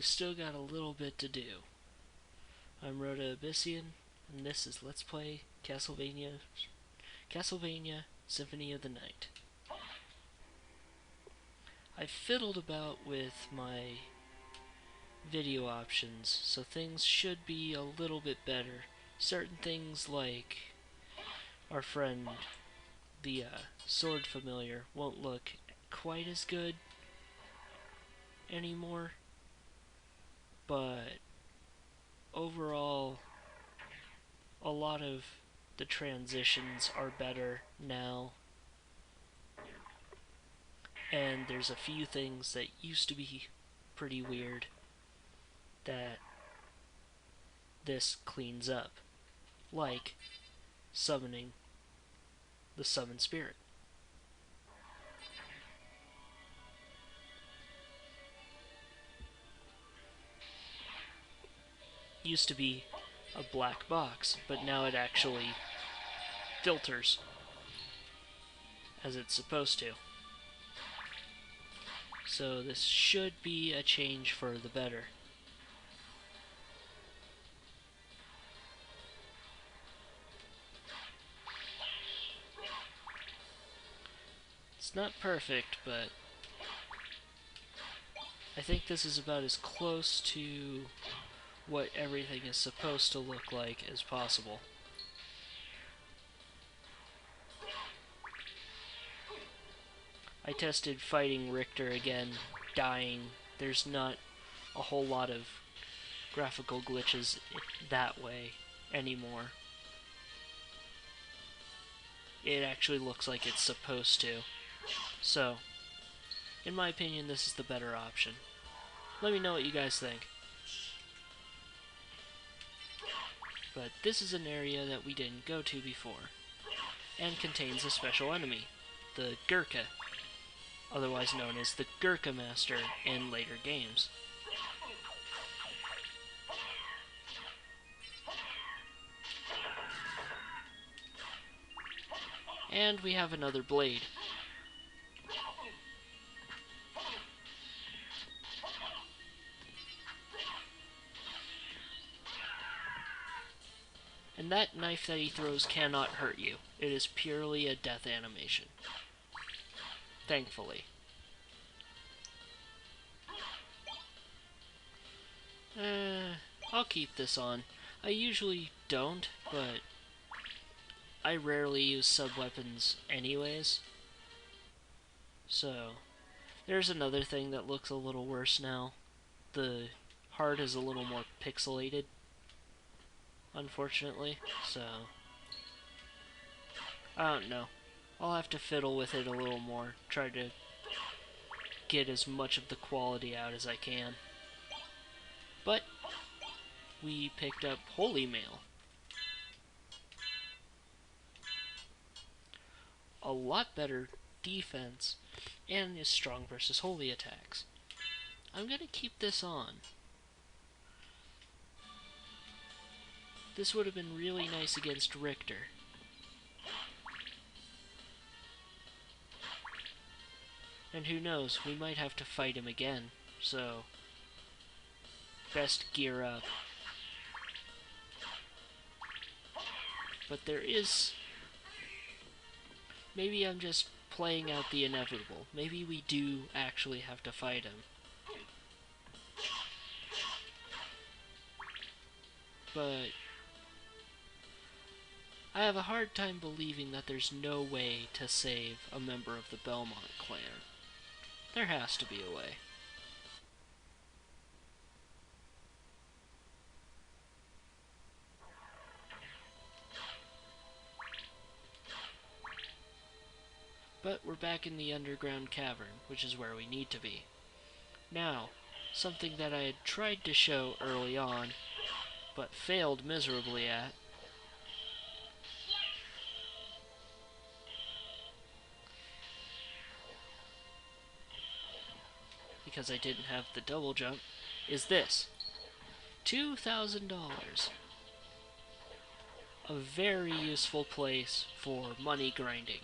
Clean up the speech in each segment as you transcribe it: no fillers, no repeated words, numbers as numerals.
still got a little bit to do. I'm Rota Abyssian, and this is Let's Play Castlevania Symphony of the Night. I fiddled about with my video options, so things should be a little bit better. Certain things like our friend, the sword familiar, won't look quite as good anymore, but overall, a lot of the transitions are better now, and there's a few things that used to be pretty weird that this cleans up, like summoning the summon spirit. Used to be a black box, but now it actually filters as it's supposed to. So this should be a change for the better. It's not perfect, but I think this is about as close to what everything is supposed to look like as possible. I tested fighting Richter again, dying. There's not a whole lot of graphical glitches that way anymore. It actually looks like it's supposed to. So, in my opinion, this is the better option. Let me know what you guys think. But this is an area that we didn't go to before, and contains a special enemy, the Gurkha, otherwise known as the Gurkha Master in later games. And we have another blade. And that knife that he throws cannot hurt you. It is purely a death animation. Thankfully. I'll keep this on. I usually don't, but I rarely use sub-weapons anyways. So, there's another thing that looks a little worse now. The heart is a little more pixelated, unfortunately, so I don't know. I'll have to fiddle with it a little more, try to get as much of the quality out as I can. But we picked up Holy Mail. A lot better defense and is strong versus holy attacks. I'm gonna keep this on. This would have been really nice against Richter. And who knows, we might have to fight him again, so best gear up. But there is... Maybe I'm just playing out the inevitable. Maybe we do actually have to fight him. But I have a hard time believing that there's no way to save a member of the Belmont clan. There has to be a way. But we're back in the underground cavern, which is where we need to be. Now, something that I had tried to show early on, but failed miserably at, because I didn't have the double jump, is this. $2,000. A very useful place for money grinding.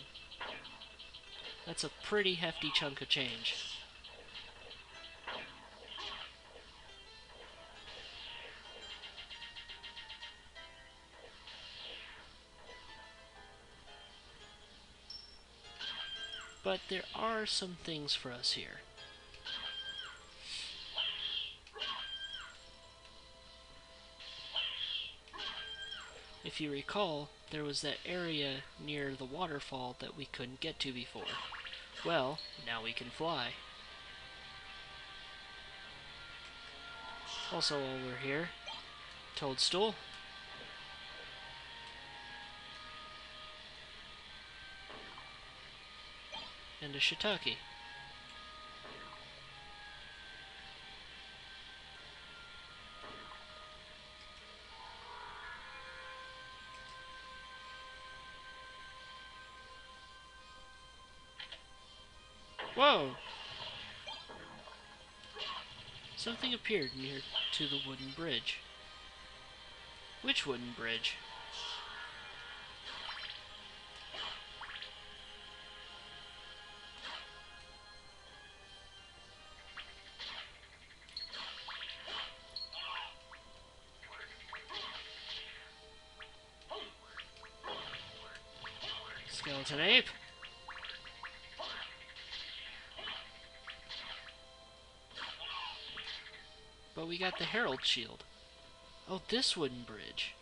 That's a pretty hefty chunk of change. But there are some things for us here. If you recall, there was that area near the waterfall that we couldn't get to before. Well, now we can fly. Also, while we're here, toadstool. And a shiitake. Whoa! Something appeared near to the wooden bridge. Which wooden bridge? Skeleton ape? But we got the herald shield. Oh, this wooden bridge.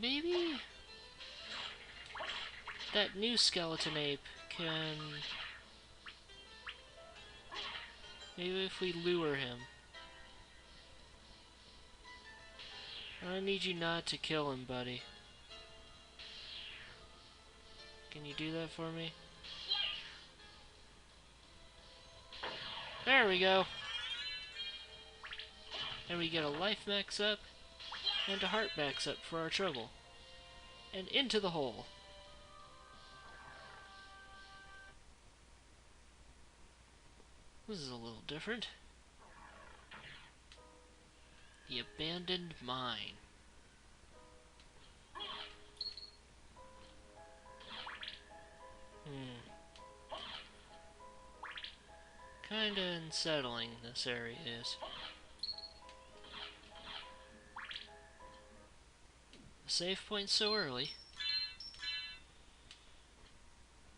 Maybe that new skeleton ape can... Maybe if we lure him. I need you not to kill him, buddy. Can you do that for me? There we go. And we get a life max up and a heart max up for our trouble. And into the hole. This is a little different. The abandoned mine. Kinda unsettling this area is. A save point so early.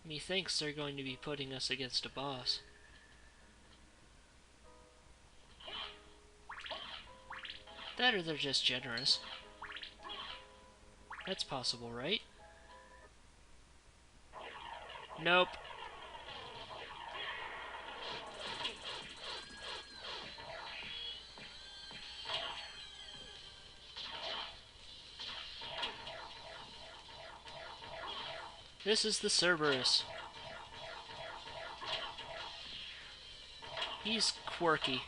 Methinks they're going to be putting us against a boss. That or they're just generous. That's possible, right? Nope. This is the Cerberus. He's quirky.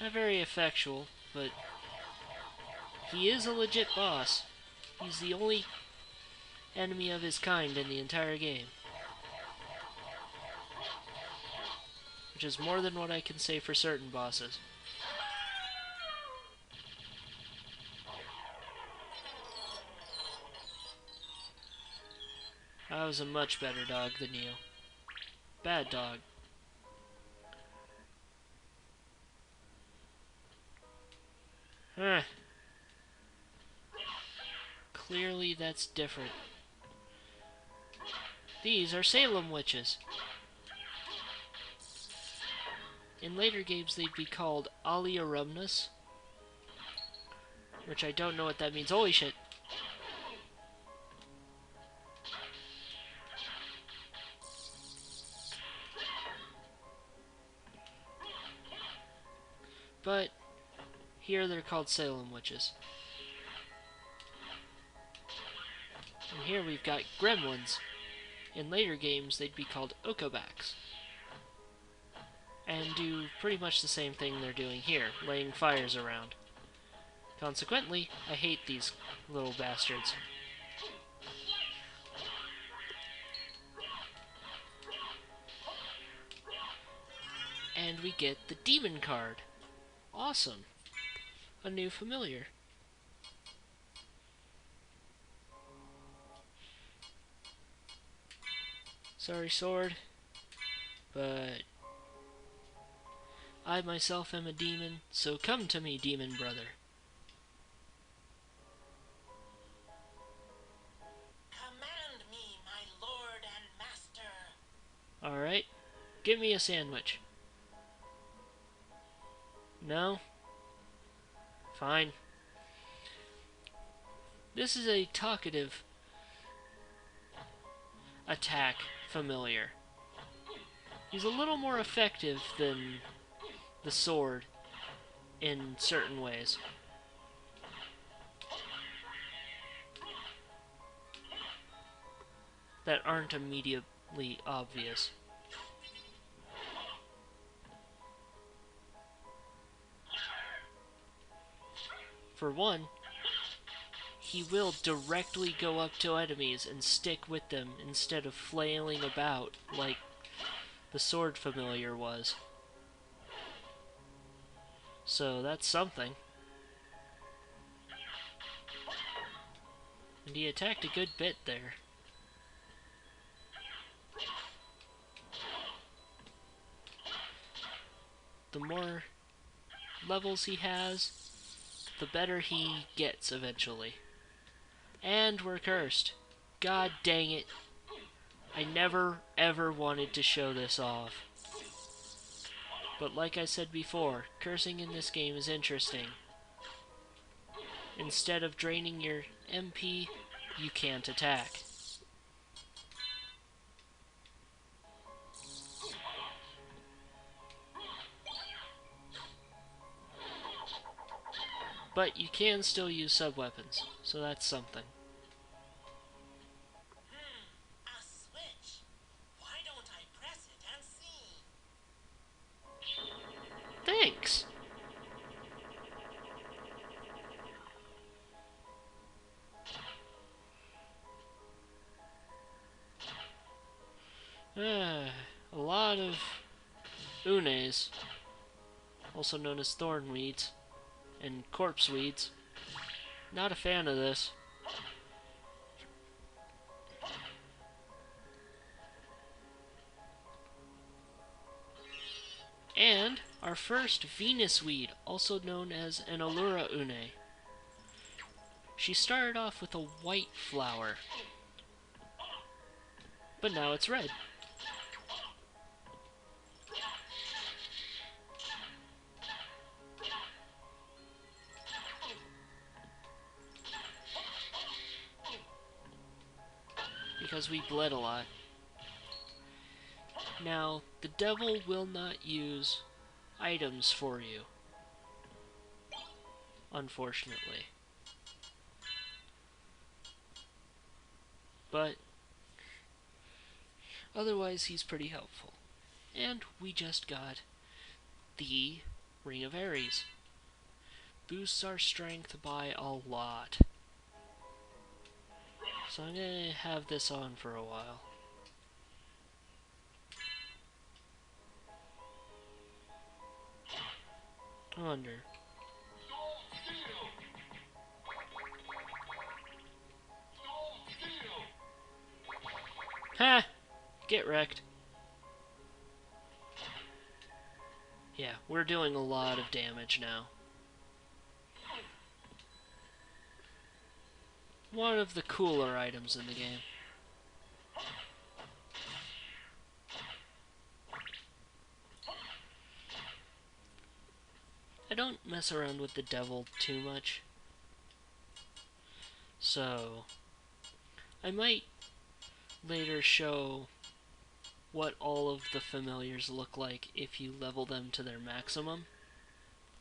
Not very effectual, but he is a legit boss. He's the only enemy of his kind in the entire game. Which is more than what I can say for certain bosses. I was a much better dog than you. Bad dog. Huh. Clearly that's different. These are Salem witches. In later games they'd be called Aliarumnus. Which I don't know what that means. Holy shit. But here they're called Salem witches. And here we've got gremlins. In later games they'd be called Okobaks. And do pretty much the same thing they're doing here, laying fires around. Consequently, I hate these little bastards. And we get the demon card. Awesome. A new familiar. Sorry, sword, but I myself am a demon, so come to me, demon brother. Command me, my lord and master. Alright, give me a sandwich. No? Fine. This is a talkative attack familiar. He's a little more effective than the sword in certain ways. That aren't immediately obvious. For one, he will directly go up to enemies and stick with them instead of flailing about like the sword familiar was. So that's something. And he attacked a good bit there. The more levels he has, the better he gets eventually. And we're cursed. God dang it. I never ever wanted to show this off. But like I said before, cursing in this game is interesting. Instead of draining your MP, you can't attack. But you can still use sub-weapons, so that's something. A switch. Why don't I press it and see? Thanks! A lot of unes, also known as thorn weeds, and corpse weeds. Not a fan of this. And our first Venus weed, also known as an Allura une. She started off with a white flower, but now it's red. Because we bled a lot. Now, the devil will not use items for you, unfortunately. But otherwise, he's pretty helpful. And we just got the Ring of Ares. Boosts our strength by a lot. So I'm gonna have this on for a while. I wonder. Ha! Get wrecked. Yeah, we're doing a lot of damage now. One of the cooler items in the game. I don't mess around with the devil too much. So, I might later show what all of the familiars look like if you level them to their maximum.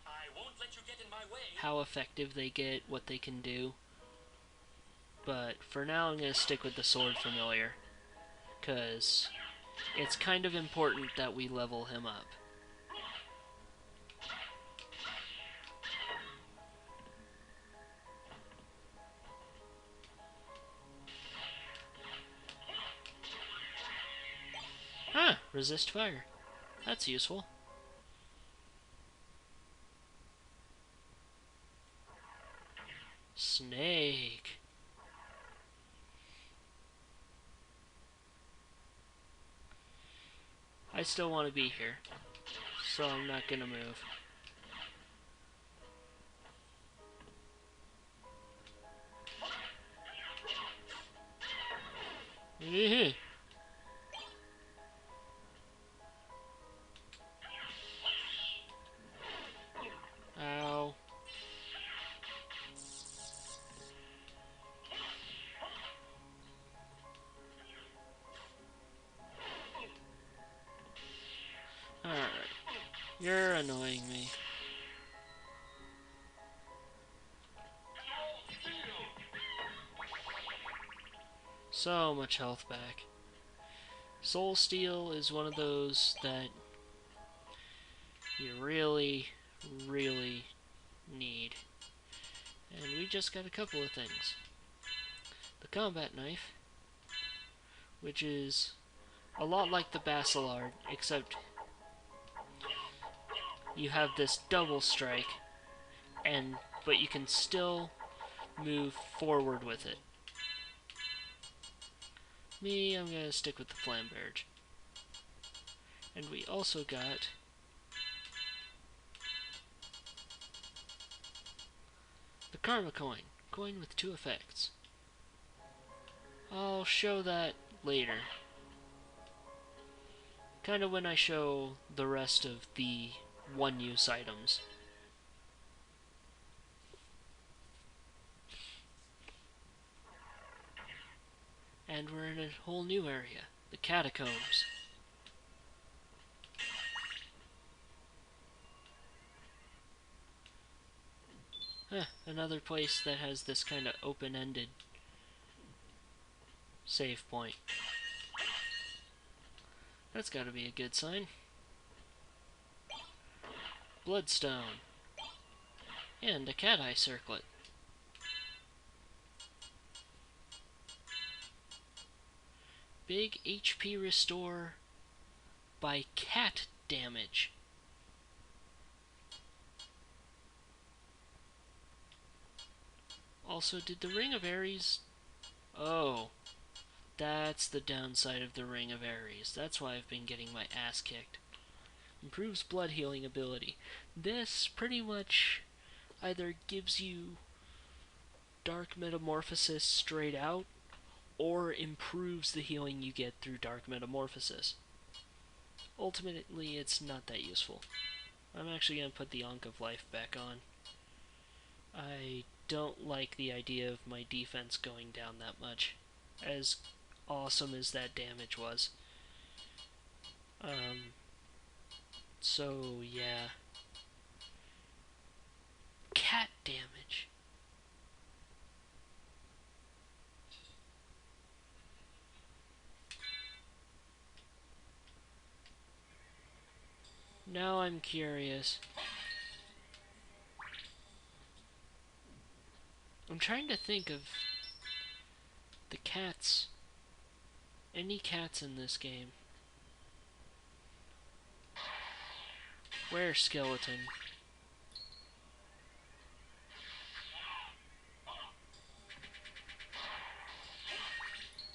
I won't let you get in my way. How effective they get, what they can do. But for now I'm going to stick with the sword familiar, because it's kind of important that we level him up. Ah, resist fire. That's useful. Snake. I still want to be here. so I'm not gonna move. Ow. Alright. You're annoying me. So much health back. Soul Steel is one of those that you really, really need. And we just got a couple of things. The combat knife, which is a lot like the Basilard, except you have this double strike, but you can still move forward with it. I'm gonna stick with the Flamberge. And we also got the Karma coin with 2 effects. I'll show that later. Kind of when I show the rest of the one-use items. And we're in a whole new area, the Catacombs. Another place that has this kind of open-ended save point. That's gotta be a good sign. Bloodstone. And a cat eye circlet. Big HP restore by cat damage. Also, did the Ring of Ares... Oh, that's the downside of the Ring of Ares. That's why I've been getting my ass kicked. Improves blood healing ability. This pretty much either gives you Dark Metamorphosis straight out, or improves the healing you get through Dark Metamorphosis. Ultimately, it's not that useful. I'm actually going to put the Ankh of Life back on. I don't like the idea of my defense going down that much, as awesome as that damage was. So yeah. Cat damage. Now I'm curious. I'm trying to think of the cats. Any cats in this game? Where's Skeleton?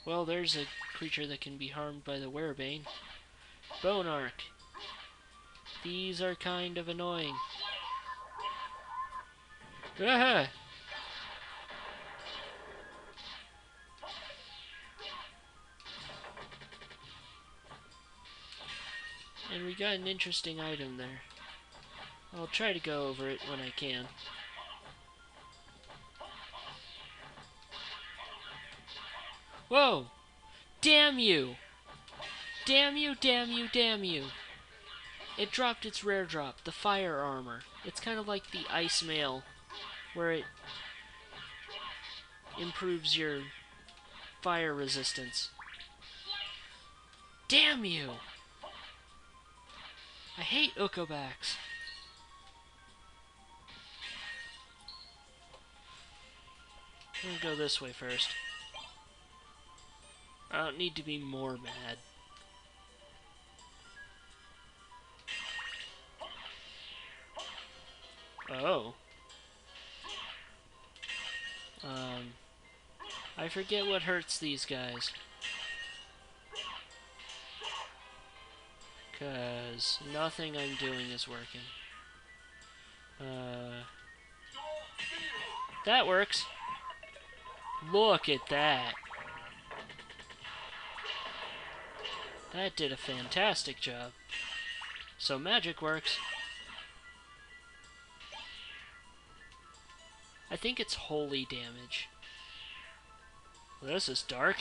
Well, there's a creature that can be harmed by the Werebane. Bonarch. These are kind of annoying. Ah! And we got an interesting item there. I'll try to go over it when I can. Whoa! Damn you! Damn you, damn you, damn you! It dropped its rare drop, the fire armor. It's kind of like the ice mail, where it improves your fire resistance. Damn you! I hate Ukobaks. I'm gonna go this way first. I don't need to be more mad. Oh. I forget what hurts these guys. Because nothing I'm doing is working. That works. Look at that. That did a fantastic job. So magic works. I think it's holy damage. Well, this is dark.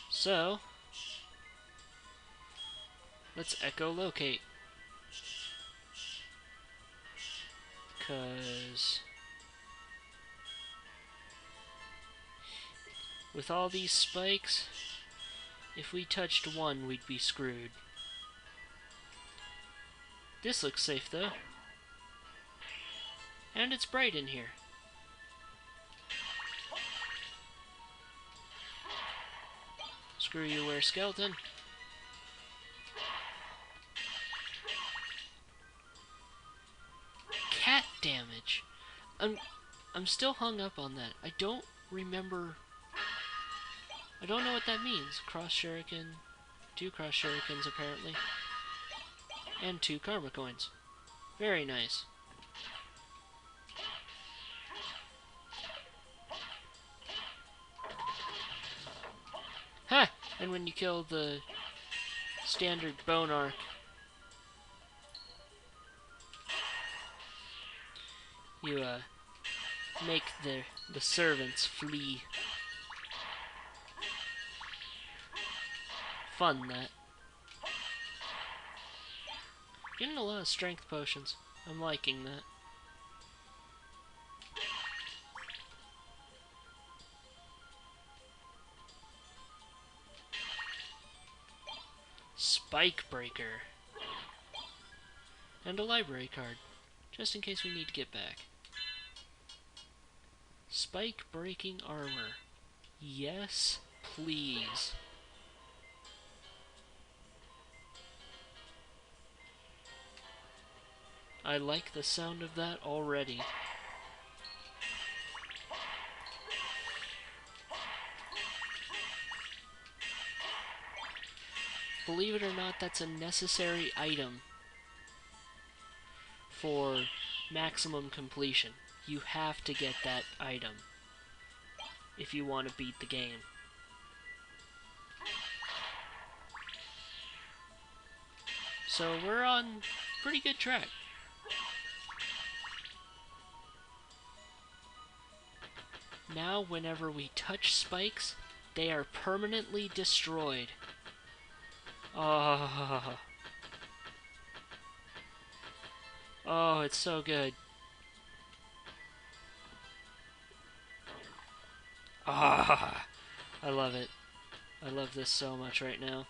So, let's echolocate. Because with all these spikes, if we touched one, we'd be screwed. This looks safe though. And it's bright in here. Screw you, were skeleton. Cat damage. I'm still hung up on that. I don't remember. I don't know what that means. Cross shuriken. 2 cross shurikens apparently. And 2 karma coins. Very nice. Ha! And when you kill the standard bone arc, you make the servants flee. Fun, that. Getting a lot of strength potions. I'm liking that. Spike Breaker. And a library card, just in case we need to get back. Spike breaking armor. Yes, please. I like the sound of that already. Believe it or not, that's a necessary item for maximum completion. You have to get that item if you want to beat the game. So we're on pretty good track. Now whenever we touch spikes, they are permanently destroyed. Oh, it's so good. I love it. I love this so much right now.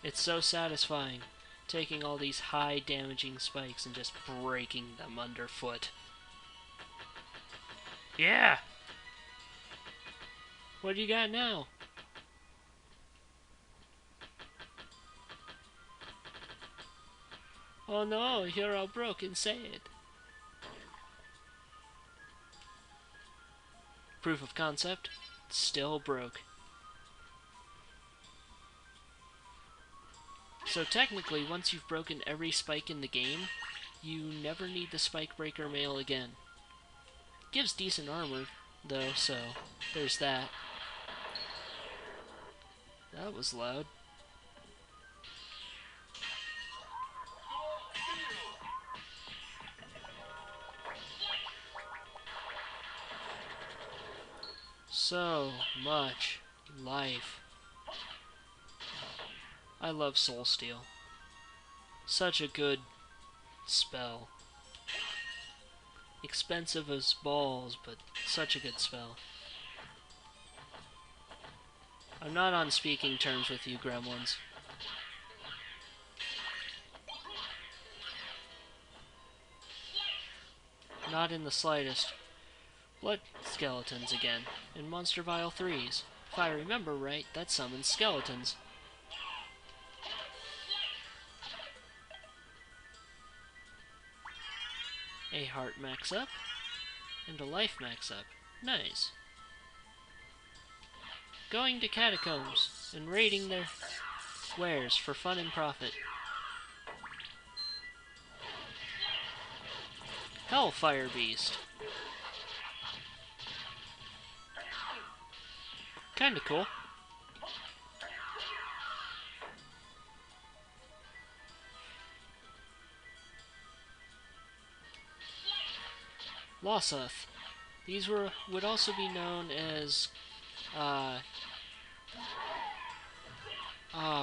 It's so satisfying, taking all these high damaging spikes and just breaking them underfoot. Yeah! What do you got now? Oh no, you're all broken, say it. Proof of concept, still broke. So technically, once you've broken every spike in the game, you never need the Spike Breaker mail again. Gives decent armor, though, so there's that. That was loud. So much life. I love Soul Steal. Such a good spell. Expensive as balls, but such a good spell. I'm not on speaking terms with you, gremlins. Not in the slightest. Blood skeletons again, and Monster Vial 3s. If I remember right, that summons skeletons. A heart max up, and a life max up. Nice. Going to catacombs, and raiding their... Wares for fun and profit. Hellfire Beast. Kinda cool. Lossuth. These would also be known as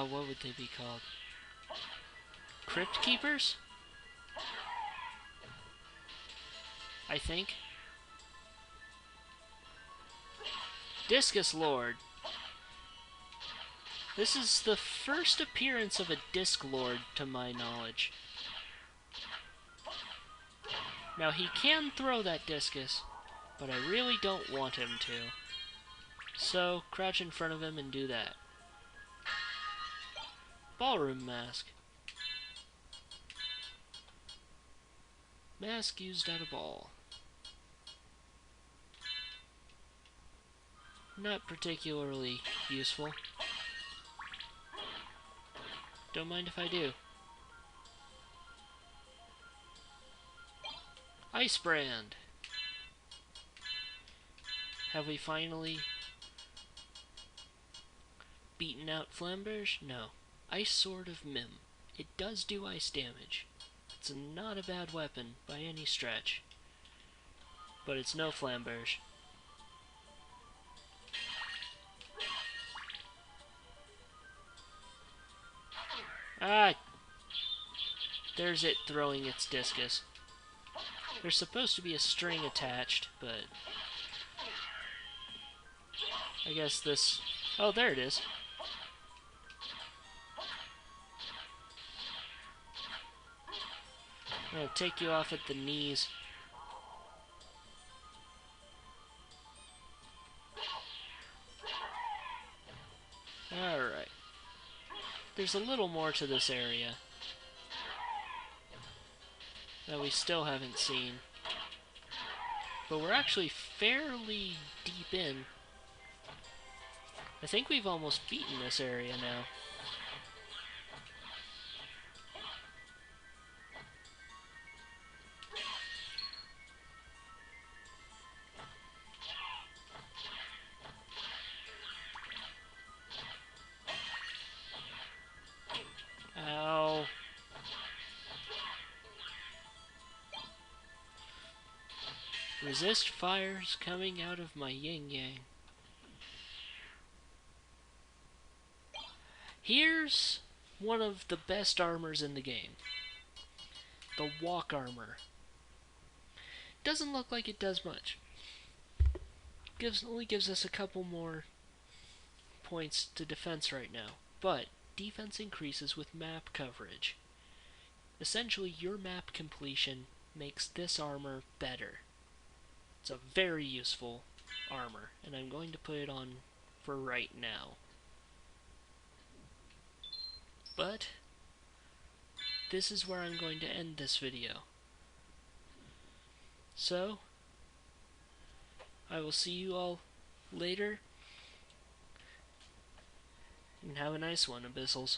what would they be called? Crypt Keepers? I think. Discus Lord. This is the first appearance of a Disc Lord, to my knowledge. Now, he can throw that discus, but I really don't want him to. So, crouch in front of him and do that. Ballroom Mask. Mask used at a ball. Not particularly useful. Don't mind if I do. Ice Brand. Have we finally beaten out Flamberge? No. Ice Sword of Mim. It does do ice damage. It's not a bad weapon by any stretch. But it's no Flamberge. Ah! There's it throwing its discus. There's supposed to be a string attached, but I guess this... Oh, there it is. I'm gonna take you off at the knees. Alright. There's a little more to this area that we still haven't seen. But we're actually fairly deep in. I think we've almost beaten this area now. Ow. Resist fires coming out of my yin-yang. Here's one of the best armors in the game. The walk armor. Doesn't look like it does much. Only gives us a couple more points to defense right now. But defense increases with map coverage. Essentially, your map completion makes this armor better. It's a very useful armor, and I'm going to put it on for right now. But this is where I'm going to end this video. So, I will see you all later, and have a nice one, Abyssals.